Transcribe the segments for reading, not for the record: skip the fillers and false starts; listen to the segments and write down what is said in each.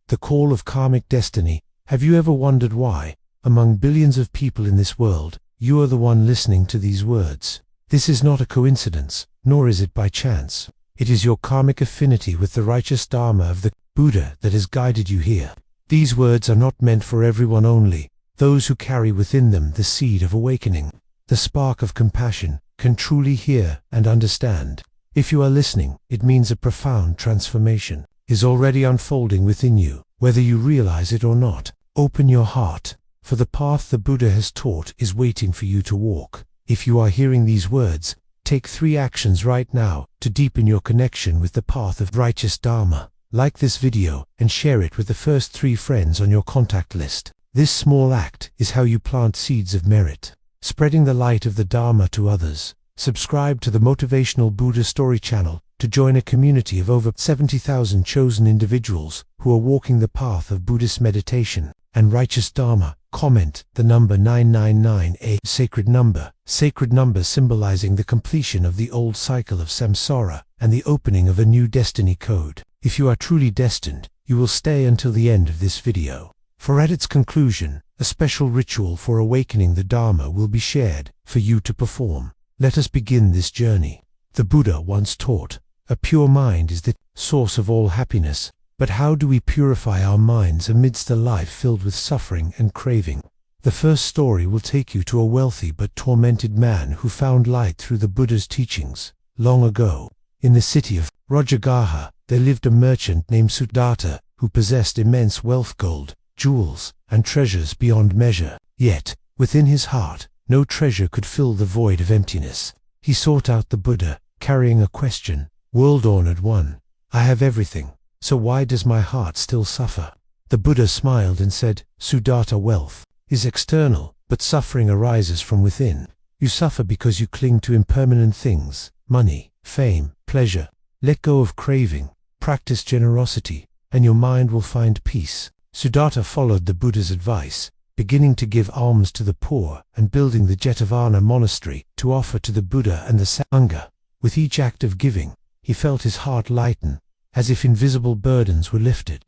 the call of karmic destiny. Have you ever wondered why, among billions of people in this world, you are the one listening to these words? This is not a coincidence, nor is it by chance. It is your karmic affinity with the righteous Dharma of the Buddha that has guided you here. These words are not meant for everyone only. Those who carry within them the seed of awakening, the spark of compassion, can truly hear and understand. If you are listening, it means a profound transformation is already unfolding within you, whether you realize it or not. Open your heart, for the path the Buddha has taught is waiting for you to walk. If you are hearing these words, take 3 actions right now to deepen your connection with the path of righteous Dharma. Like this video and share it with the first 3 friends on your contact list. This small act is how you plant seeds of merit, spreading the light of the Dharma to others. Subscribe to the Motivational Buddha Story channel to join a community of over 70,000 chosen individuals who are walking the path of Buddhist meditation and righteous Dharma. Comment the number 999, a sacred number symbolizing the completion of the old cycle of samsara and the opening of a new destiny code. If you are truly destined, you will stay until the end of this video, for at its conclusion, a special ritual for awakening the Dharma will be shared for you to perform. Let us begin this journey. The Buddha once taught, a pure mind is the source of all happiness. But how do we purify our minds amidst a life filled with suffering and craving? The first story will take you to a wealthy but tormented man who found light through the Buddha's teachings. Long ago, in the city of Rajagaha, there lived a merchant named Siddhartha who possessed immense wealth, gold, jewels, and treasures beyond measure. Yet, within his heart, no treasure could fill the void of emptiness. He sought out the Buddha, carrying a question. World-honored one, I have everything, so why does my heart still suffer? The Buddha smiled and said, Siddhartha, wealth is external, but suffering arises from within. You suffer because you cling to impermanent things, money, fame, pleasure. Let go of craving, practice generosity, and your mind will find peace. Siddhartha followed the Buddha's advice, beginning to give alms to the poor and building the Jetavana monastery to offer to the Buddha and the Sangha. With each act of giving, he felt his heart lighten, as if invisible burdens were lifted.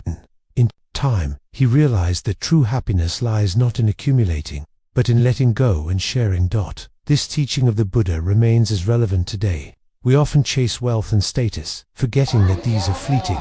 In time, he realized that true happiness lies not in accumulating, but in letting go and sharing. This teaching of the Buddha remains as relevant today. We often chase wealth and status, forgetting that these are fleeting.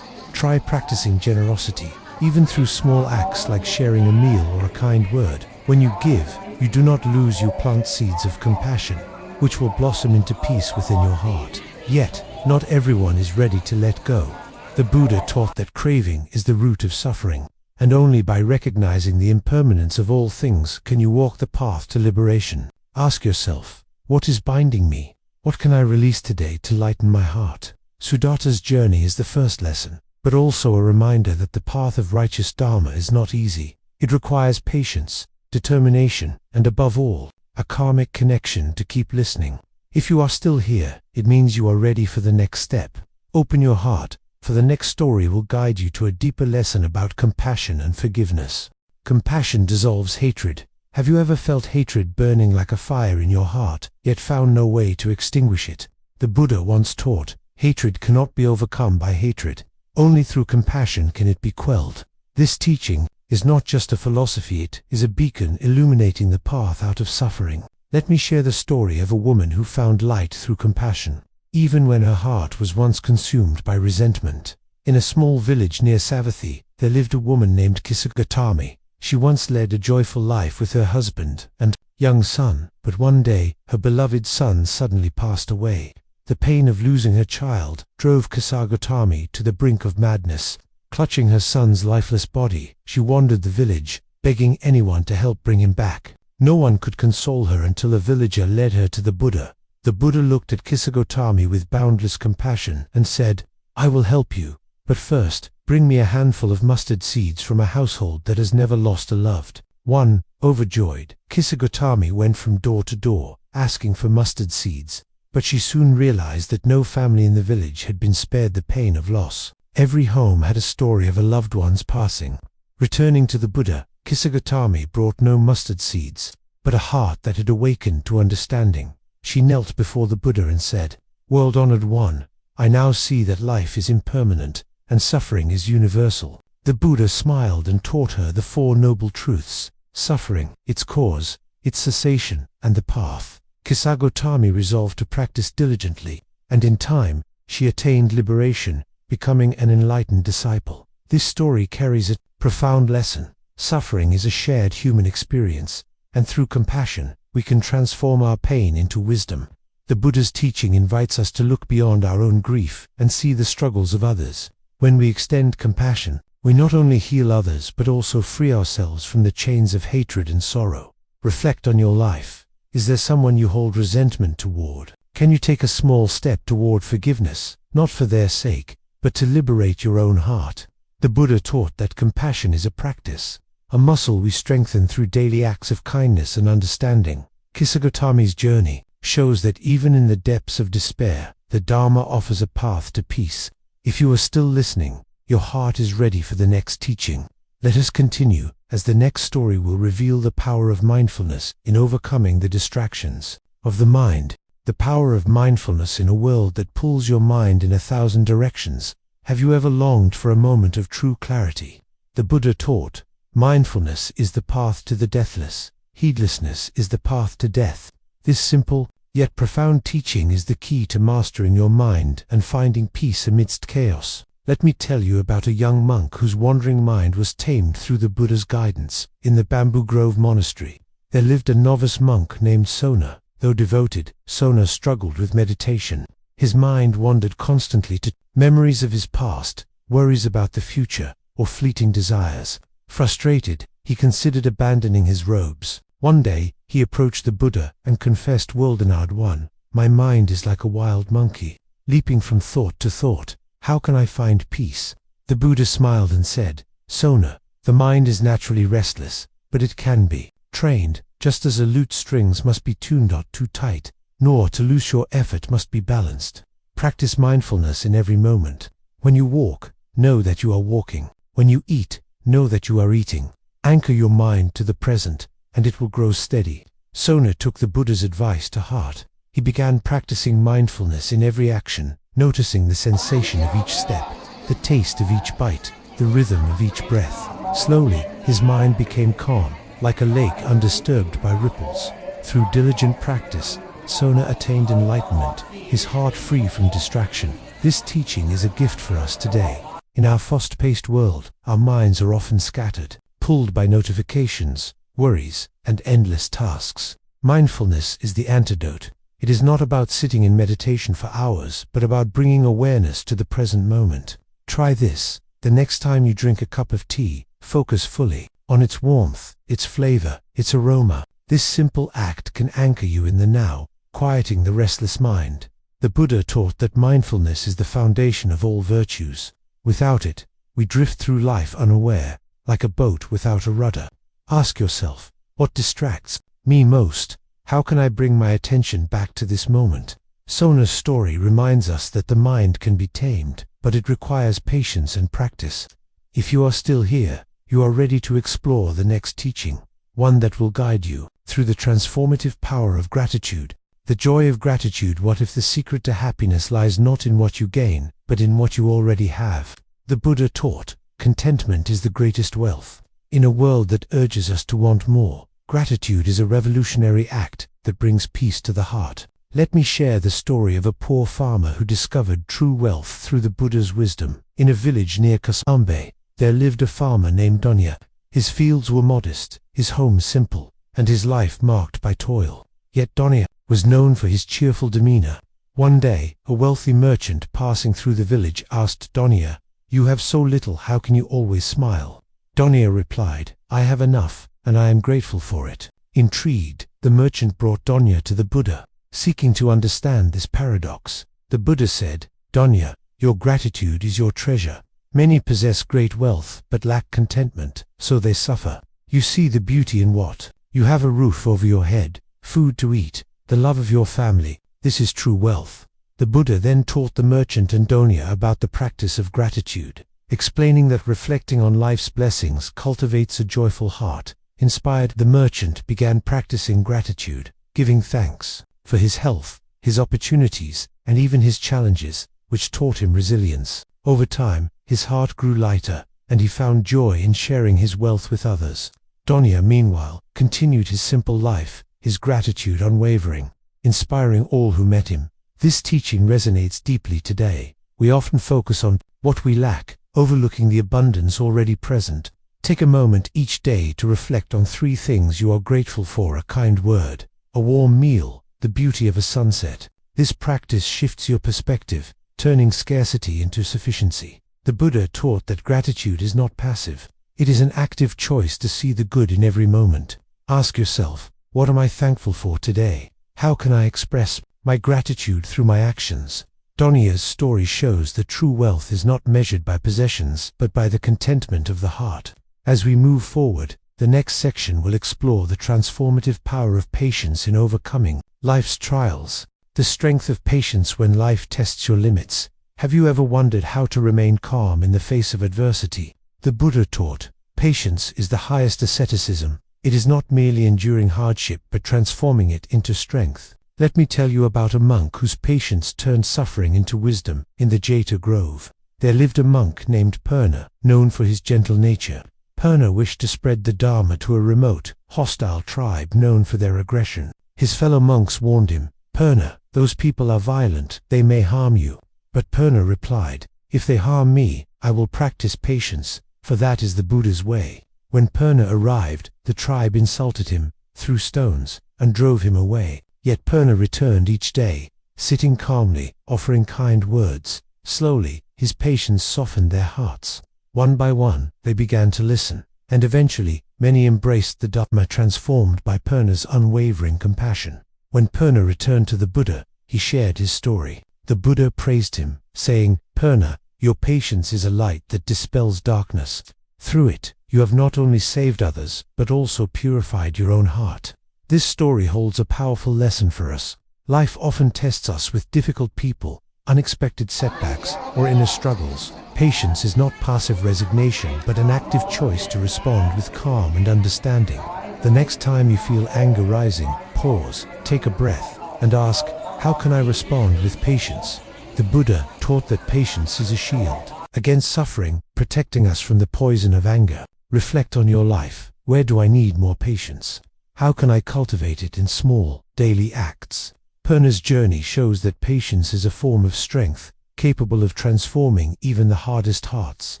Try practicing generosity, even through small acts like sharing a meal or a kind word. When you give, you do not lose, you plant seeds of compassion, which will blossom into peace within your heart. Yet, not everyone is ready to let go. The Buddha taught that craving is the root of suffering, and only by recognizing the impermanence of all things can you walk the path to liberation. Ask yourself, what is binding me? What can I release today to lighten my heart? Siddhartha's journey is the first lesson, but also a reminder that the path of righteous Dharma is not easy. It requires patience, determination, and above all, a karmic connection to keep listening. If you are still here, it means you are ready for the next step. Open your heart, for the next story will guide you to a deeper lesson about compassion and forgiveness. Compassion dissolves hatred. Have you ever felt hatred burning like a fire in your heart, yet found no way to extinguish it? The Buddha once taught, hatred cannot be overcome by hatred. Only through compassion can it be quelled. This teaching is not just a philosophy, it is a beacon illuminating the path out of suffering. Let me share the story of a woman who found light through compassion, even when her heart was once consumed by resentment. In a small village near Savathi, there lived a woman named Kisagotami. She once led a joyful life with her husband and young son, but one day, her beloved son suddenly passed away. The pain of losing her child drove Kisagotami to the brink of madness. Clutching her son's lifeless body, she wandered the village, begging anyone to help bring him back. No one could console her until a villager led her to the Buddha. The Buddha looked at Kisagotami with boundless compassion and said, I will help you, but first, bring me a handful of mustard seeds from a household that has never lost a loved one. Overjoyed, Kisagotami went from door to door, asking for mustard seeds. But she soon realized that no family in the village had been spared the pain of loss. Every home had a story of a loved one's passing. Returning to the Buddha, Kisagotami brought no mustard seeds, but a heart that had awakened to understanding. She knelt before the Buddha and said, World-honored one, I now see that life is impermanent, and suffering is universal. The Buddha smiled and taught her the Four Noble Truths: suffering, its cause, its cessation, and the path. Kisagotami resolved to practice diligently, and in time, she attained liberation, becoming an enlightened disciple. This story carries a profound lesson. Suffering is a shared human experience, and through compassion, we can transform our pain into wisdom. The Buddha's teaching invites us to look beyond our own grief and see the struggles of others. When we extend compassion, we not only heal others but also free ourselves from the chains of hatred and sorrow. Reflect on your life. Is there someone you hold resentment toward? Can you take a small step toward forgiveness, not for their sake, but to liberate your own heart? The Buddha taught that compassion is a practice, a muscle we strengthen through daily acts of kindness and understanding. Kisagotami's journey shows that even in the depths of despair, the Dharma offers a path to peace. If you are still listening, your heart is ready for the next teaching. Let us continue, as the next story will reveal the power of mindfulness in overcoming the distractions of the mind. The power of mindfulness in a world that pulls your mind in 1,000 directions. Have you ever longed for a moment of true clarity? The Buddha taught, mindfulness is the path to the deathless. Heedlessness is the path to death. This simple, yet profound teaching is the key to mastering your mind and finding peace amidst chaos. Let me tell you about a young monk whose wandering mind was tamed through the Buddha's guidance. In the Bamboo Grove Monastery, there lived a novice monk named Sona. Though devoted, Sona struggled with meditation. His mind wandered constantly to memories of his past, worries about the future, or fleeting desires. Frustrated, he considered abandoning his robes. One day, he approached the Buddha and confessed, "Worldinard One, my mind is like a wild monkey, leaping from thought to thought. How can I find peace?" The Buddha smiled and said, "Sona, the mind is naturally restless, but it can be trained, just as a lute strings must be tuned not too tight, nor to lose your effort must be balanced. Practice mindfulness in every moment. When you walk, know that you are walking. When you eat, know that you are eating. Anchor your mind to the present, and it will grow steady." Sona took the Buddha's advice to heart. He began practicing mindfulness in every action, noticing the sensation of each step, the taste of each bite, the rhythm of each breath. Slowly, his mind became calm, like a lake undisturbed by ripples. Through diligent practice, Sona attained enlightenment, his heart free from distraction. This teaching is a gift for us today. In our fast-paced world, our minds are often scattered, pulled by notifications, worries, and endless tasks. Mindfulness is the antidote. It is not about sitting in meditation for hours, but about bringing awareness to the present moment. Try this. The next time you drink a cup of tea, focus fully on its warmth, its flavor, its aroma. This simple act can anchor you in the now, quieting the restless mind. The Buddha taught that mindfulness is the foundation of all virtues. Without it, we drift through life unaware, like a boat without a rudder. Ask yourself, what distracts me most? How can I bring my attention back to this moment? Sona's story reminds us that the mind can be tamed, but it requires patience and practice. If you are still here, you are ready to explore the next teaching, one that will guide you through the transformative power of gratitude. The joy of gratitude. What if the secret to happiness lies not in what you gain, but in what you already have? The Buddha taught, contentment is the greatest wealth. In a world that urges us to want more, gratitude is a revolutionary act that brings peace to the heart. Let me share the story of a poor farmer who discovered true wealth through the Buddha's wisdom. In a village near Kasambe, there lived a farmer named Donya. His fields were modest, his home simple, and his life marked by toil. Yet Donya was known for his cheerful demeanor. One day, a wealthy merchant passing through the village asked Donya, "You have so little, how can you always smile?" Donya replied, "I have enough, and I am grateful for it." Intrigued, the merchant brought Donya to the Buddha, seeking to understand this paradox. The Buddha said, "Donya, your gratitude is your treasure. Many possess great wealth, but lack contentment, so they suffer. You see the beauty in what? You have a roof over your head, food to eat, the love of your family. This is true wealth." The Buddha then taught the merchant and Donya about the practice of gratitude, explaining that reflecting on life's blessings cultivates a joyful heart. Inspired, the merchant began practicing gratitude, giving thanks for his health, his opportunities, and even his challenges, which taught him resilience. Over time, his heart grew lighter, and he found joy in sharing his wealth with others. Donya, meanwhile, continued his simple life, his gratitude unwavering, inspiring all who met him. This teaching resonates deeply today. We often focus on what we lack, overlooking the abundance already present. Take a moment each day to reflect on 3 things you are grateful for: a kind word, a warm meal, the beauty of a sunset. This practice shifts your perspective, turning scarcity into sufficiency. The Buddha taught that gratitude is not passive. It is an active choice to see the good in every moment. Ask yourself, what am I thankful for today? How can I express my gratitude through my actions? Donya's story shows that true wealth is not measured by possessions, but by the contentment of the heart. As we move forward, the next section will explore the transformative power of patience in overcoming life's trials. The strength of patience when life tests your limits. Have you ever wondered how to remain calm in the face of adversity? The Buddha taught, patience is the highest asceticism. It is not merely enduring hardship but transforming it into strength. Let me tell you about a monk whose patience turned suffering into wisdom. In the Jeta Grove, there lived a monk named Purna, known for his gentle nature. Purna wished to spread the Dharma to a remote, hostile tribe known for their aggression. His fellow monks warned him, "Purna, those people are violent, they may harm you." But Purna replied, "If they harm me, I will practice patience, for that is the Buddha's way." When Purna arrived, the tribe insulted him, threw stones, and drove him away. Yet Purna returned each day, sitting calmly, offering kind words. Slowly, his patience softened their hearts. One by one, they began to listen, and eventually, many embraced the Dharma, transformed by Purna's unwavering compassion. When Purna returned to the Buddha, he shared his story. The Buddha praised him, saying, "Purna, your patience is a light that dispels darkness. Through it, you have not only saved others, but also purified your own heart." This story holds a powerful lesson for us. Life often tests us with difficult people, unexpected setbacks, or inner struggles. Patience is not passive resignation, but an active choice to respond with calm and understanding. The next time you feel anger rising, pause, take a breath, and ask, how can I respond with patience? The Buddha taught that patience is a shield against suffering, protecting us from the poison of anger. Reflect on your life. Where do I need more patience? How can I cultivate it in small, daily acts? Purna's journey shows that patience is a form of strength, capable of transforming even the hardest hearts.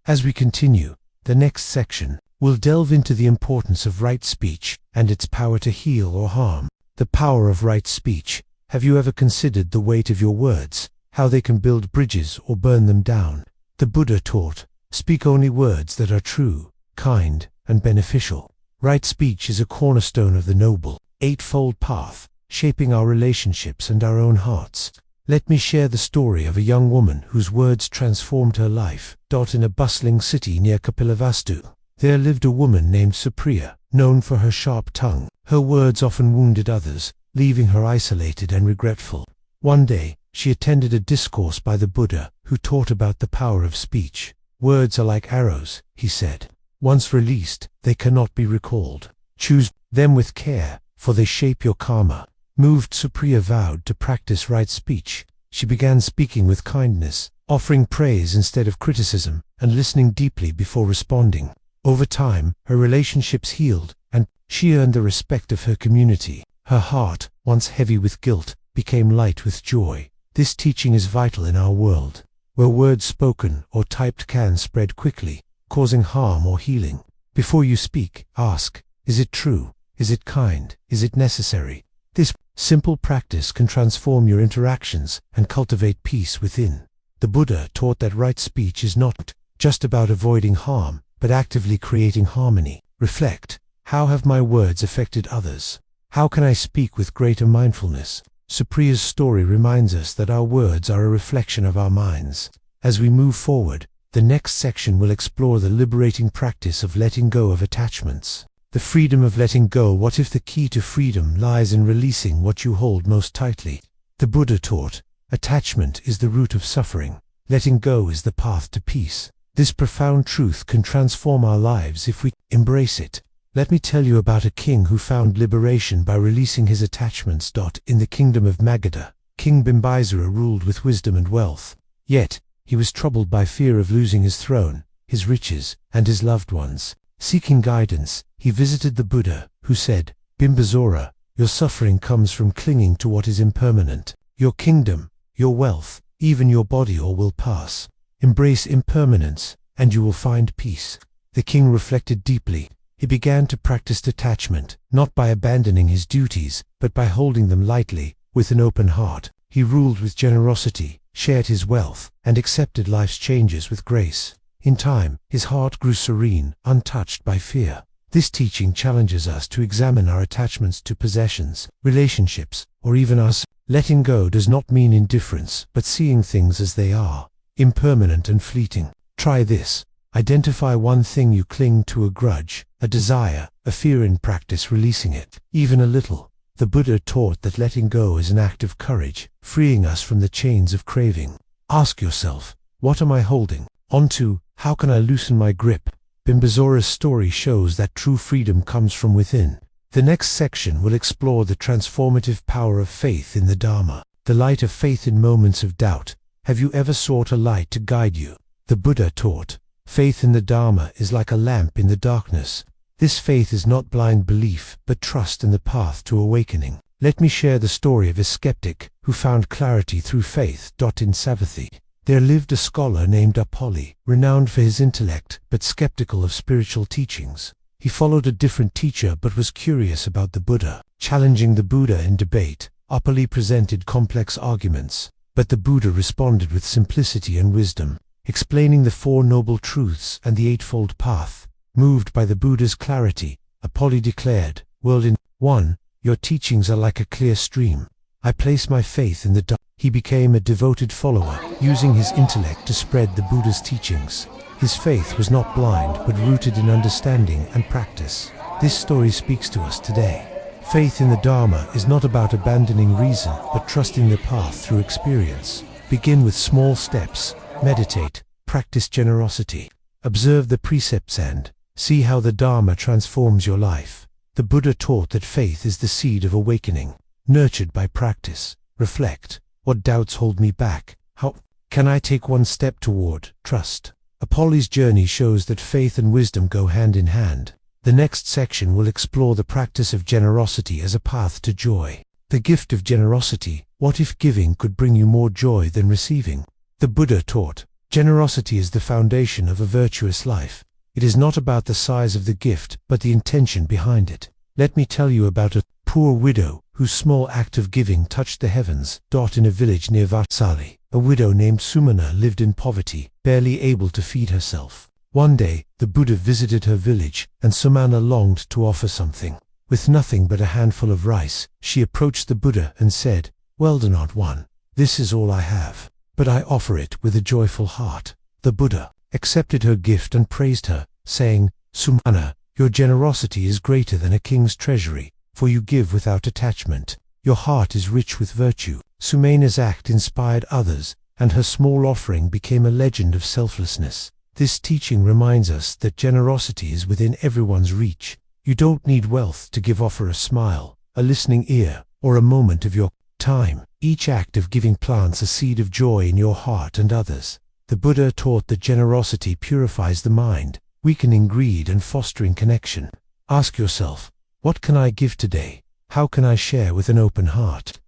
As we continue, the next section will delve into the importance of right speech and its power to heal or harm. The power of right speech. Have you ever considered the weight of your words, how they can build bridges or burn them down? The Buddha taught, speak only words that are true, kind, and beneficial. Right speech is a cornerstone of the Noble Eightfold Path, shaping our relationships and our own hearts. Let me share the story of a young woman whose words transformed her life. In a bustling city near Kapilavastu, there lived a woman named Supriya, known for her sharp tongue. Her words often wounded others, leaving her isolated and regretful. One day, she attended a discourse by the Buddha, who taught about the power of speech. Words are like arrows, he said. Once released, they cannot be recalled. Choose them with care, for they shape your karma. Moved, Supriya vowed to practice right speech. She began speaking with kindness, offering praise instead of criticism, and listening deeply before responding. Over time, her relationships healed, and she earned the respect of her community. Her heart, once heavy with guilt, became light with joy. This teaching is vital in our world, where words spoken or typed can spread quickly, causing harm or healing. Before you speak, ask, is it true? Is it kind? Is it necessary? This simple practice can transform your interactions and cultivate peace within. The Buddha taught that right speech is not just about avoiding harm, but actively creating harmony. Reflect, how have my words affected others? How can I speak with greater mindfulness? Supriya's story reminds us that our words are a reflection of our minds. As we move forward, the next section will explore the liberating practice of letting go of attachments. The freedom of letting go. What if the key to freedom lies in releasing what you hold most tightly? The Buddha taught, attachment is the root of suffering. Letting go is the path to peace. This profound truth can transform our lives if we embrace it. Let me tell you about a king who found liberation by releasing his attachments. In the kingdom of Magadha, King Bimbisara ruled with wisdom and wealth. Yet, he was troubled by fear of losing his throne. his riches, and his loved ones. Seeking guidance, he visited the Buddha, who said, "Bimbisara, your suffering comes from clinging to what is impermanent. Your kingdom, your wealth, even your body all will pass. Embrace impermanence, and you will find peace." The king reflected deeply. He began to practice detachment, not by abandoning his duties, but by holding them lightly, with an open heart. He ruled with generosity, shared his wealth, and accepted life's changes with grace. In time, his heart grew serene, untouched by fear. This teaching challenges us to examine our attachments to possessions, relationships, or even us. Letting go does not mean indifference, but seeing things as they are, impermanent and fleeting. Try this. Identify one thing you cling to: a grudge, a desire, a fear. In practice releasing it, even a little. The Buddha taught that letting go is an act of courage, freeing us from the chains of craving. Ask yourself, what am I holding onto? How can I loosen my grip? Bimbisara's story shows that true freedom comes from within. The next section will explore the transformative power of faith in the Dharma, the light of faith in moments of doubt. Have you ever sought a light to guide you? The Buddha taught, faith in the Dharma is like a lamp in the darkness. This faith is not blind belief, but trust in the path to awakening. Let me share the story of a skeptic who found clarity through faith. In Savathi, there lived a scholar named Apolli, renowned for his intellect, but skeptical of spiritual teachings. He followed a different teacher but was curious about the Buddha. Challenging the Buddha in debate, Apolli presented complex arguments, but the Buddha responded with simplicity and wisdom, explaining the Four Noble Truths and the Eightfold Path. Moved by the Buddha's clarity, Apolli declared, "World in 1, your teachings are like a clear stream. I place my faith in the Dharma." He became a devoted follower, using his intellect to spread the Buddha's teachings. His faith was not blind, but rooted in understanding and practice. This story speaks to us today. Faith in the Dharma is not about abandoning reason, but trusting the path through experience. Begin with small steps, meditate, practice generosity, observe the precepts, and see how the Dharma transforms your life. The Buddha taught that faith is the seed of awakening, nurtured by practice. Reflect, what doubts hold me back? How can I take one step toward trust? Apolli's journey shows that faith and wisdom go hand in hand. The next section will explore the practice of generosity as a path to joy. The gift of generosity. What if giving could bring you more joy than receiving? The Buddha taught, generosity is the foundation of a virtuous life. It is not about the size of the gift, but the intention behind it. Let me tell you about a poor widow whose small act of giving touched the heavens. In a village near Vatsali, a widow named Sumana lived in poverty, barely able to feed herself. One day, the Buddha visited her village, and Sumana longed to offer something. With nothing but a handful of rice, she approached the Buddha and said, "Well done, one. This is all I have, but I offer it with a joyful heart." The Buddha accepted her gift and praised her, saying, "Sumana, your generosity is greater than a king's treasury, for you give without attachment. Your heart is rich with virtue." Sumana's act inspired others, and her small offering became a legend of selflessness. This teaching reminds us that generosity is within everyone's reach. You don't need wealth to give. Offer a smile, a listening ear, or a moment of your time. Each act of giving plants a seed of joy in your heart and others. The Buddha taught that generosity purifies the mind, weakening greed and fostering connection. Ask yourself, what can I give today? How can I share with an open heart?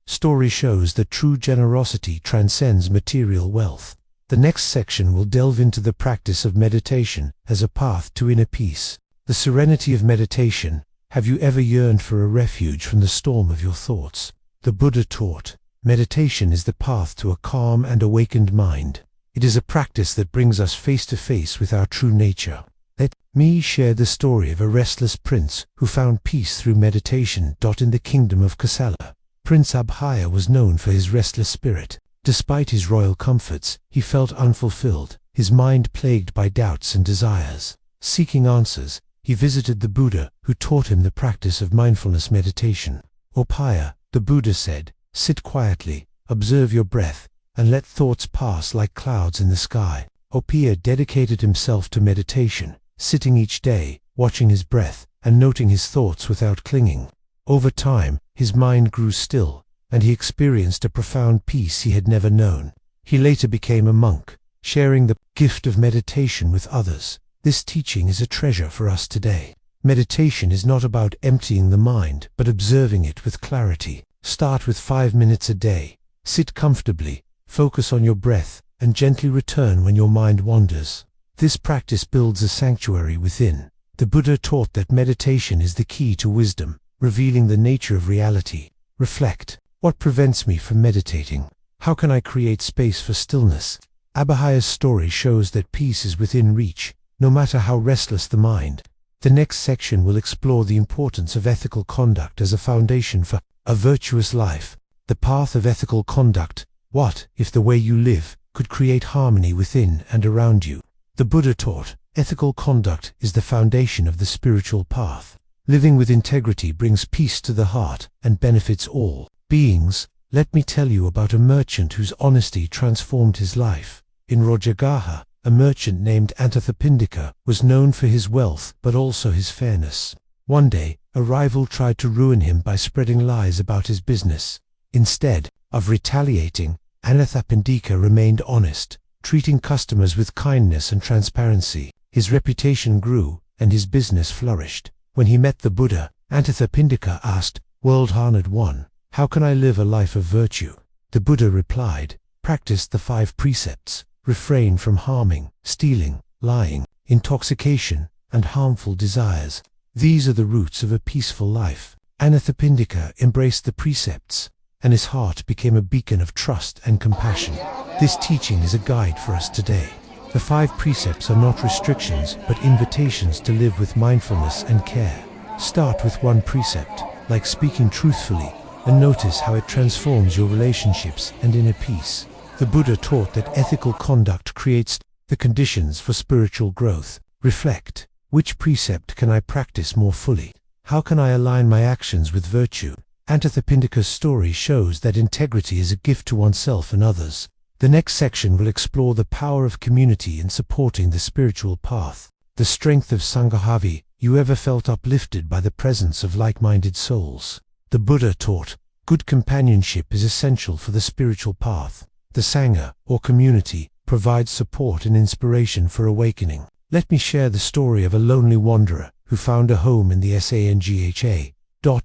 Story shows that true generosity transcends material wealth. The next section will delve into the practice of meditation as a path to inner peace. The serenity of meditation. Have you ever yearned for a refuge from the storm of your thoughts? The Buddha taught, meditation is the path to a calm and awakened mind. It is a practice that brings us face to face with our true nature. Let me share the story of a restless prince who found peace through meditation. In the kingdom of Kosala, Prince Abhaya was known for his restless spirit. Despite his royal comforts, he felt unfulfilled, his mind plagued by doubts and desires. Seeking answers, he visited the Buddha, who taught him the practice of mindfulness meditation. Abhaya, the Buddha said, sit quietly, observe your breath, and let thoughts pass like clouds in the sky. Abhaya dedicated himself to meditation, sitting each day, watching his breath, and noting his thoughts without clinging. Over time, his mind grew still, and he experienced a profound peace he had never known. He later became a monk, sharing the gift of meditation with others. This teaching is a treasure for us today. Meditation is not about emptying the mind, but observing it with clarity. Start with 5 minutes a day. Sit comfortably, focus on your breath, and gently return when your mind wanders. This practice builds a sanctuary within. The Buddha taught that meditation is the key to wisdom, revealing the nature of reality. Reflect. What prevents me from meditating? How can I create space for stillness? Abhaya's story shows that peace is within reach, no matter how restless the mind. The next section will explore the importance of ethical conduct as a foundation for a virtuous life. The path of ethical conduct. What if the way you live could create harmony within and around you? The Buddha taught, ethical conduct is the foundation of the spiritual path. Living with integrity brings peace to the heart and benefits all beings. Let me tell you about a merchant whose honesty transformed his life. In Rajagaha, a merchant named Anathapindika was known for his wealth but also his fairness. One day, a rival tried to ruin him by spreading lies about his business. Instead of retaliating, Anathapindika remained honest, treating customers with kindness and transparency. His reputation grew, and his business flourished. When he met the Buddha, Anathapindika asked, "World-honored one, how can I live a life of virtue?" The Buddha replied, "Practice the 5 precepts. Refrain from harming, stealing, lying, intoxication, and harmful desires. These are the roots of a peaceful life." Anathapindika embraced the precepts, and his heart became a beacon of trust and compassion. This teaching is a guide for us today. The 5 precepts are not restrictions, but invitations to live with mindfulness and care. Start with 1 precept, like speaking truthfully, and notice how it transforms your relationships and inner peace. The Buddha taught that ethical conduct creates the conditions for spiritual growth. Reflect. Which precept can I practice more fully? How can I align my actions with virtue? Anathapindika's story shows that integrity is a gift to oneself and others. The next section will explore the power of community in supporting the spiritual path. The strength of Sangha. You ever felt uplifted by the presence of like-minded souls? The Buddha taught, good companionship is essential for the spiritual path. The Sangha, or community, provides support and inspiration for awakening. Let me share the story of a lonely wanderer who found a home in the Sangha.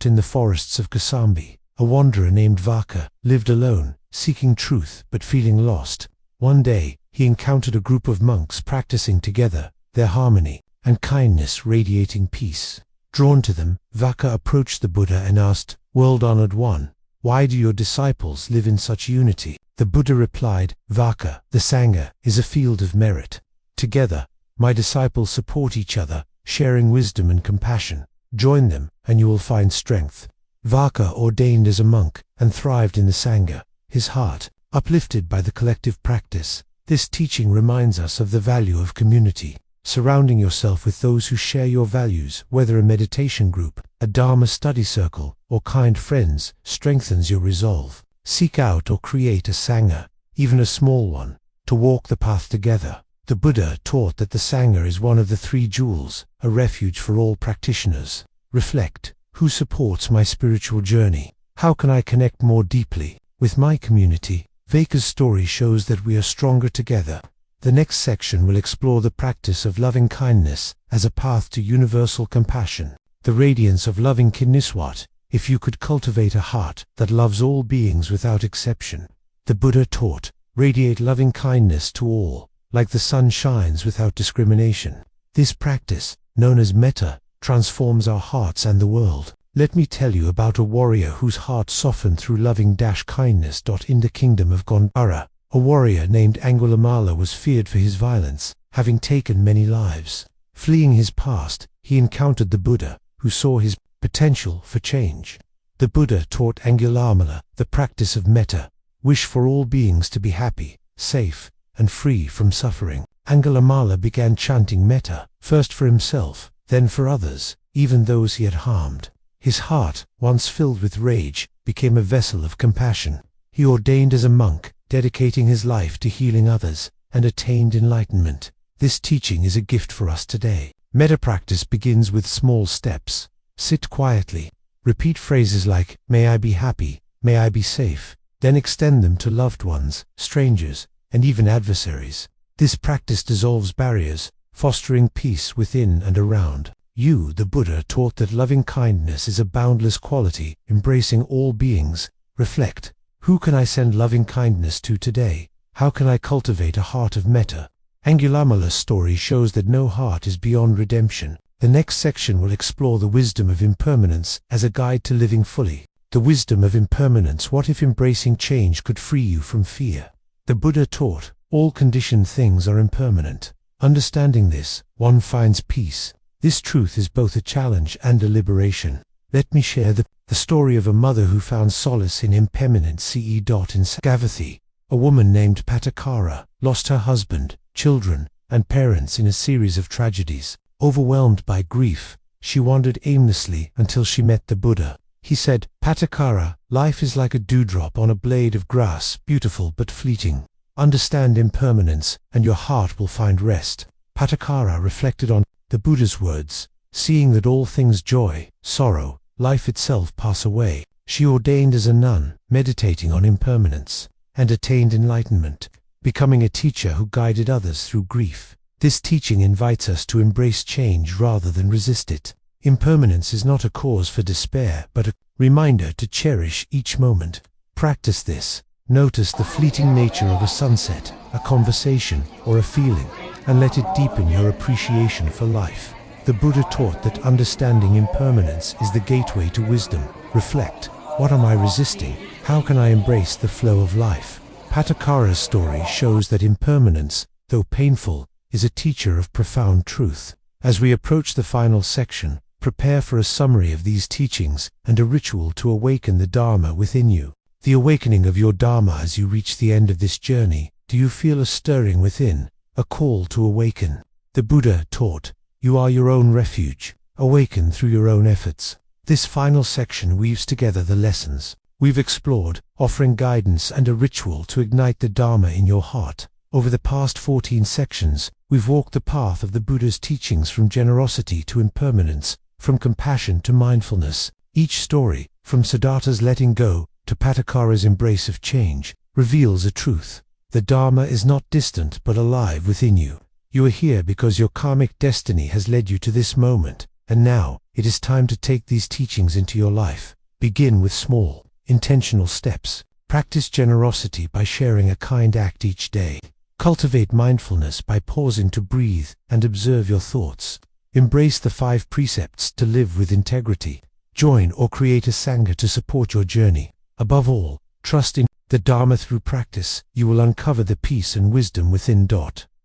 In the forests of Kosambi. A wanderer named Vaka lived alone, seeking truth but feeling lost. One day, he encountered a group of monks practicing together, their harmony and kindness radiating peace. Drawn to them, Vaka approached the Buddha and asked, "World-honored one, why do your disciples live in such unity?" The Buddha replied, "Vaka, the Sangha is a field of merit. Together, my disciples support each other, sharing wisdom and compassion. Join them, and you will find strength." Vaka ordained as a monk and thrived in the Sangha, his heart uplifted by the collective practice. This teaching reminds us of the value of community. Surrounding yourself with those who share your values, whether a meditation group, a Dharma study circle, or kind friends, strengthens your resolve. Seek out or create a Sangha, even a small one, to walk the path together. The Buddha taught that the Sangha is one of the 3 jewels, a refuge for all practitioners. Reflect. Who supports my spiritual journey? How can I connect more deeply with my community? Vaka's story shows that we are stronger together. The next section will explore the practice of loving kindness as a path to universal compassion. The radiance of loving kindness. What if you could cultivate a heart that loves all beings without exception? The Buddha taught, radiate loving kindness to all, like the sun shines without discrimination. This practice, known as metta, transforms our hearts and the world. Let me tell you about a warrior whose heart softened through loving-kindness. In the kingdom of Gandhara, a warrior named Angulimala was feared for his violence, having taken many lives. Fleeing his past, he encountered the Buddha, who saw his potential for change. The Buddha taught Angulimala the practice of metta, wish for all beings to be happy, safe, and free from suffering. Angulimala began chanting metta, first for himself, then for others, even those he had harmed. His heart, once filled with rage, became a vessel of compassion. He ordained as a monk, dedicating his life to healing others, and attained enlightenment. This teaching is a gift for us today. Metta practice begins with small steps. Sit quietly. Repeat phrases like, "May I be happy, may I be safe," then extend them to loved ones, strangers, and even adversaries. This practice dissolves barriers, fostering peace within and around you. The Buddha taught that loving kindness is a boundless quality, embracing all beings. Reflect. Who can I send loving kindness to today? How can I cultivate a heart of metta? Angulimala's story shows that no heart is beyond redemption. The next section will explore the wisdom of impermanence as a guide to living fully. The wisdom of impermanence. What if embracing change could free you from fear? The Buddha taught, all conditioned things are impermanent. Understanding this, one finds peace. This truth is both a challenge and a liberation. Let me share the story of a mother who found solace in impermanence. In Sagavathi, a woman named Patakara lost her husband, children, and parents in a series of tragedies. Overwhelmed by grief, she wandered aimlessly until she met the Buddha. He said, "Patakara, life is like a dewdrop on a blade of grass, beautiful but fleeting. Understand impermanence, and your heart will find rest." Patakara reflected on the Buddha's words, seeing that all things joy, sorrow, life itself pass away. She ordained as a nun, meditating on impermanence, and attained enlightenment, becoming a teacher who guided others through grief. This teaching invites us to embrace change rather than resist it. Impermanence is not a cause for despair, but a reminder to cherish each moment. Practice this. Notice the fleeting nature of a sunset, a conversation, or a feeling, and let it deepen your appreciation for life. The Buddha taught that understanding impermanence is the gateway to wisdom. Reflect. What am I resisting? How can I embrace the flow of life? Patakara's story shows that impermanence, though painful, is a teacher of profound truth. As we approach the final section, prepare for a summary of these teachings and a ritual to awaken the Dharma within you. The awakening of your Dharma as you reach the end of this journey. Do you feel a stirring within, a call to awaken? The Buddha taught, you are your own refuge. Awaken through your own efforts. This final section weaves together the lessons we've explored, offering guidance and a ritual to ignite the Dharma in your heart. Over the past 14 sections, we've walked the path of the Buddha's teachings from generosity to impermanence, from compassion to mindfulness. Each story, from Siddhartha's letting go to Patakara's embrace of change, reveals a truth. The Dharma is not distant but alive within you. You are here because your karmic destiny has led you to this moment, and now, it is time to take these teachings into your life. Begin with small, intentional steps. Practice generosity by sharing a kind act each day. Cultivate mindfulness by pausing to breathe and observe your thoughts. Embrace the 5 precepts to live with integrity. Join or create a sangha to support your journey. Above all, trust in the Dharma through practice. You will uncover the peace and wisdom within.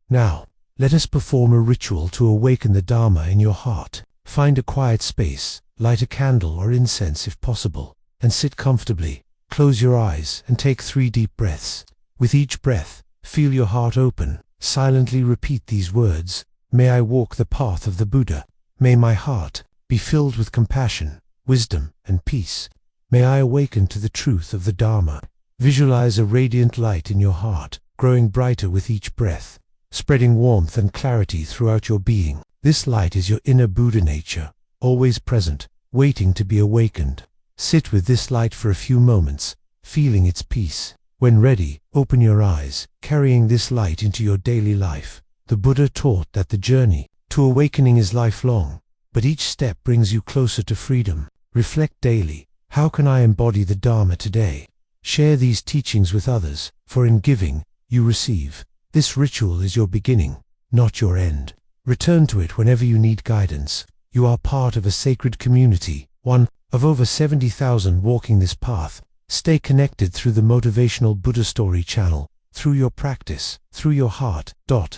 Now, let us perform a ritual to awaken the Dharma in your heart. Find a quiet space, light a candle or incense if possible, and sit comfortably. Close your eyes and take 3 deep breaths. With each breath, feel your heart open. Silently repeat these words. May I walk the path of the Buddha. May my heart be filled with compassion, wisdom, and peace. May I awaken to the truth of the Dharma. Visualize a radiant light in your heart, growing brighter with each breath, spreading warmth and clarity throughout your being. This light is your inner Buddha nature, always present, waiting to be awakened. Sit with this light for a few moments, feeling its peace. When ready, open your eyes, carrying this light into your daily life. The Buddha taught that the journey to awakening is lifelong, but each step brings you closer to freedom. Reflect daily. How can I embody the Dharma today? Share these teachings with others, for in giving, you receive. This ritual is your beginning, not your end. Return to it whenever you need guidance. You are part of a sacred community, one of over 70,000 walking this path. Stay connected through the motivational Buddha Story channel, through your practice, through your heart.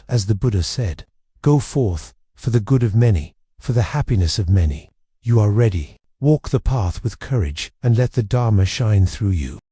As the Buddha said, go forth, for the good of many, for the happiness of many. You are ready. Walk the path with courage, and let the Dharma shine through you.